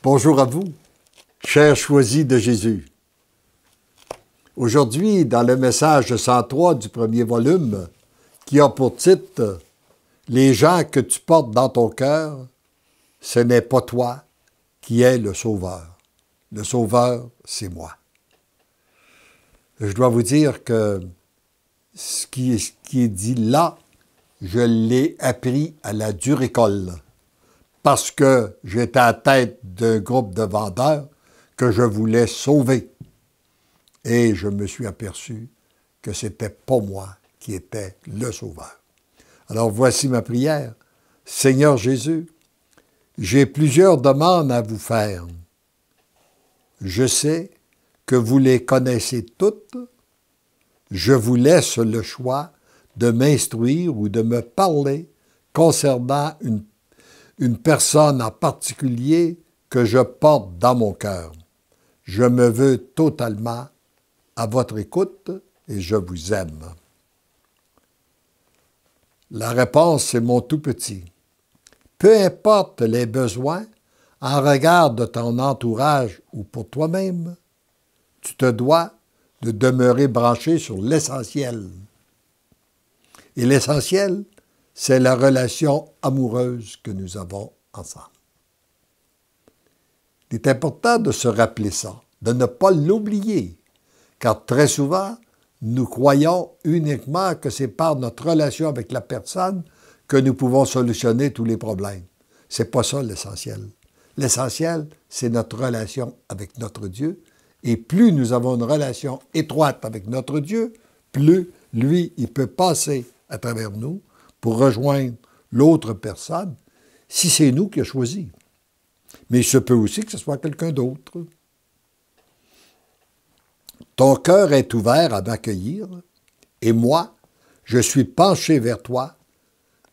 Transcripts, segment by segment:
Bonjour à vous, chers choisis de Jésus. Aujourd'hui, dans le message 103 du premier volume, qui a pour titre « Les gens que tu portes dans ton cœur, ce n'est pas toi qui es le Sauveur. Le Sauveur, c'est moi. » Je dois vous dire que ce qui est dit là, je l'ai appris à la dure école, parce que j'étais à la tête d'un groupe de vendeurs que je voulais sauver. Et je me suis aperçu que ce n'était pas moi qui était le Sauveur. Alors voici ma prière. Seigneur Jésus, j'ai plusieurs demandes à vous faire. Je sais que vous les connaissez toutes. Je vous laisse le choix de m'instruire ou de me parler concernant une personne en particulier que je porte dans mon cœur. Je me veux totalement à votre écoute et je vous aime. La réponse, c'est mon tout petit. Peu importe les besoins, en regard de ton entourage ou pour toi-même, tu te dois de demeurer branché sur l'essentiel. Et l'essentiel, c'est la relation amoureuse que nous avons ensemble. Il est important de se rappeler ça, de ne pas l'oublier, car très souvent, nous croyons uniquement que c'est par notre relation avec la personne que nous pouvons solutionner tous les problèmes. C'est pas ça l'essentiel. L'essentiel, c'est notre relation avec notre Dieu, et plus nous avons une relation étroite avec notre Dieu, plus lui, il peut passer à travers nous pour rejoindre l'autre personne, si c'est nous qui a choisi. Mais il se peut aussi que ce soit quelqu'un d'autre. Ton cœur est ouvert à m'accueillir, et moi, je suis penché vers toi,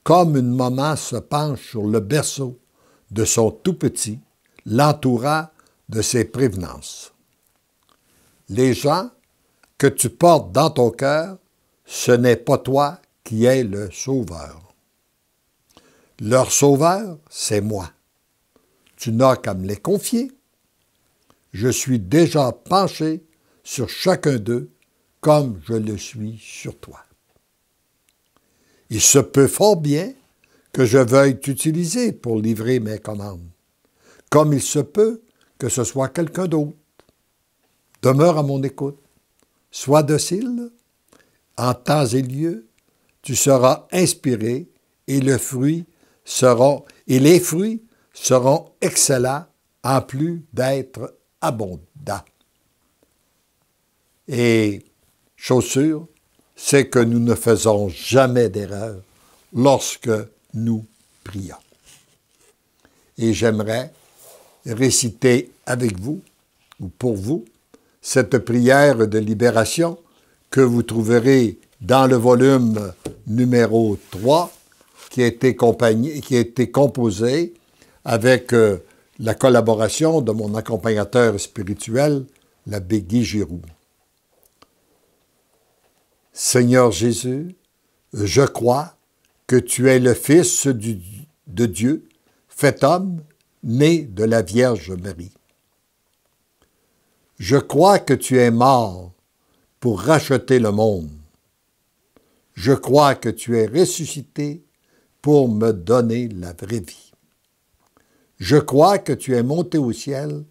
comme une maman se penche sur le berceau de son tout-petit, l'entourant de ses prévenances. Les gens que tu portes dans ton cœur, ce n'est pas toi qui es le Sauveur. Leur Sauveur, c'est moi. Tu n'as qu'à me les confier. Je suis déjà penché sur chacun d'eux comme je le suis sur toi. Il se peut fort bien que je veuille t'utiliser pour livrer mes commandes, comme il se peut que ce soit quelqu'un d'autre. Demeure à mon écoute, sois docile, en temps et lieu, tu seras inspiré et les fruits seront excellents en plus d'être abondants. Et chose sûre, c'est que nous ne faisons jamais d'erreur lorsque nous prions. Et j'aimerais réciter avec vous, ou pour vous, cette prière de libération que vous trouverez dans le volume numéro 3, qui a été composé avec la collaboration de mon accompagnateur spirituel, l'abbé Guy Giroux. Seigneur Jésus, je crois que tu es le Fils de Dieu, fait homme, né de la Vierge Marie. Je crois que tu es mort pour racheter le monde. Je crois que tu es ressuscité pour me donner la vraie vie. Je crois que tu es monté au ciel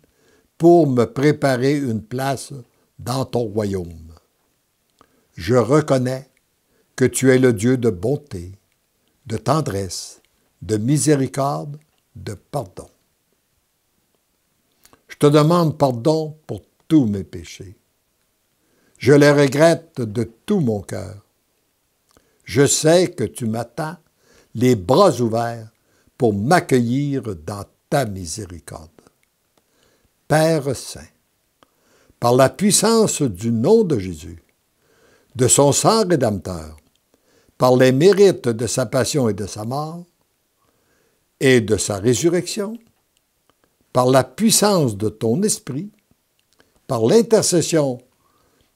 pour me préparer une place dans ton royaume. Je reconnais que tu es le Dieu de bonté, de tendresse, de miséricorde, de pardon. Je te demande pardon pour tous mes péchés. Je les regrette de tout mon cœur. Je sais que tu m'attends les bras ouverts pour m'accueillir dans ta miséricorde. Père Saint, par la puissance du nom de Jésus, de son sang rédempteur, par les mérites de sa passion et de sa mort, et de sa résurrection, par la puissance de ton esprit, par l'intercession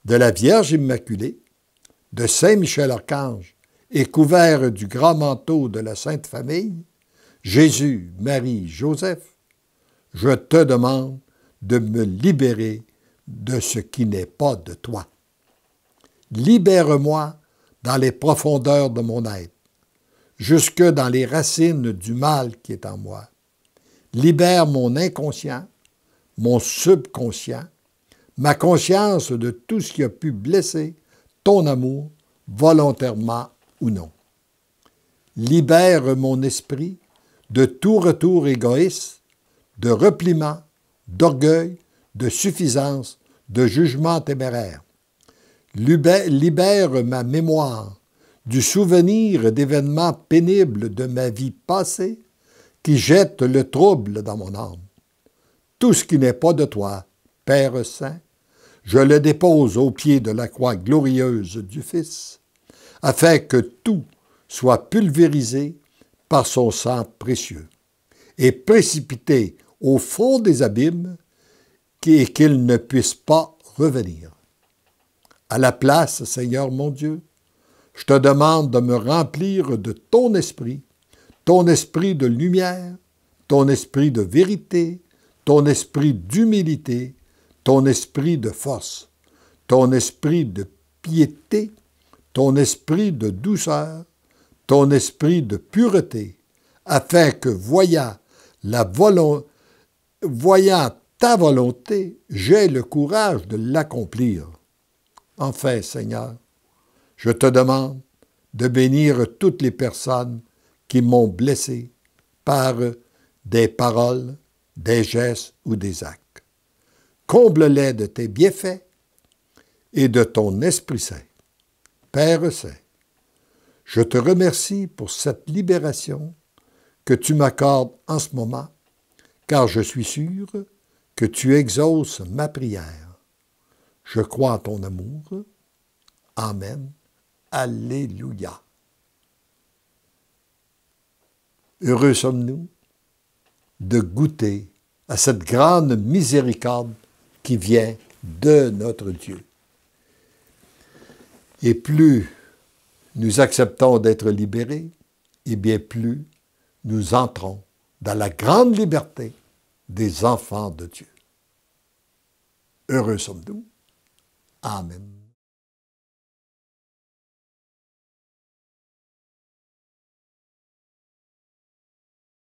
de la Vierge Immaculée, de Saint Michel Archange et couvert du grand manteau de la Sainte Famille, Jésus, Marie, Joseph, je te demande de me libérer de ce qui n'est pas de toi. Libère-moi dans les profondeurs de mon être, jusque dans les racines du mal qui est en moi. Libère mon inconscient, mon subconscient, ma conscience de tout ce qui a pu blesser ton amour, volontairement ou non. Libère mon esprit de tout retour égoïste, de repliement, d'orgueil, de suffisance, de jugement téméraire. Libère ma mémoire du souvenir d'événements pénibles de ma vie passée qui jettent le trouble dans mon âme. Tout ce qui n'est pas de toi, Père Saint, je le dépose au pied de la croix glorieuse du Fils, afin que tout soit pulvérisé par son sang précieux et précipité au fond des abîmes et qu'il ne puisse pas revenir. À la place, Seigneur mon Dieu, je te demande de me remplir de ton esprit de lumière, ton esprit de vérité, ton esprit d'humilité, ton esprit de force, ton esprit de piété, ton esprit de douceur, ton esprit de pureté, afin que, voyant ta volonté, j'aie le courage de l'accomplir. Enfin, Seigneur, je te demande de bénir toutes les personnes qui m'ont blessé par des paroles, des gestes ou des actes. Comble-les de tes bienfaits et de ton Esprit Saint. Père Saint, je te remercie pour cette libération que tu m'accordes en ce moment, car je suis sûr que tu exauces ma prière. Je crois en ton amour. Amen. Alléluia. Heureux sommes-nous de goûter à cette grande miséricorde qui vient de notre Dieu. Et plus nous acceptons d'être libérés, et bien plus nous entrons dans la grande liberté des enfants de Dieu. Heureux sommes-nous. Amen.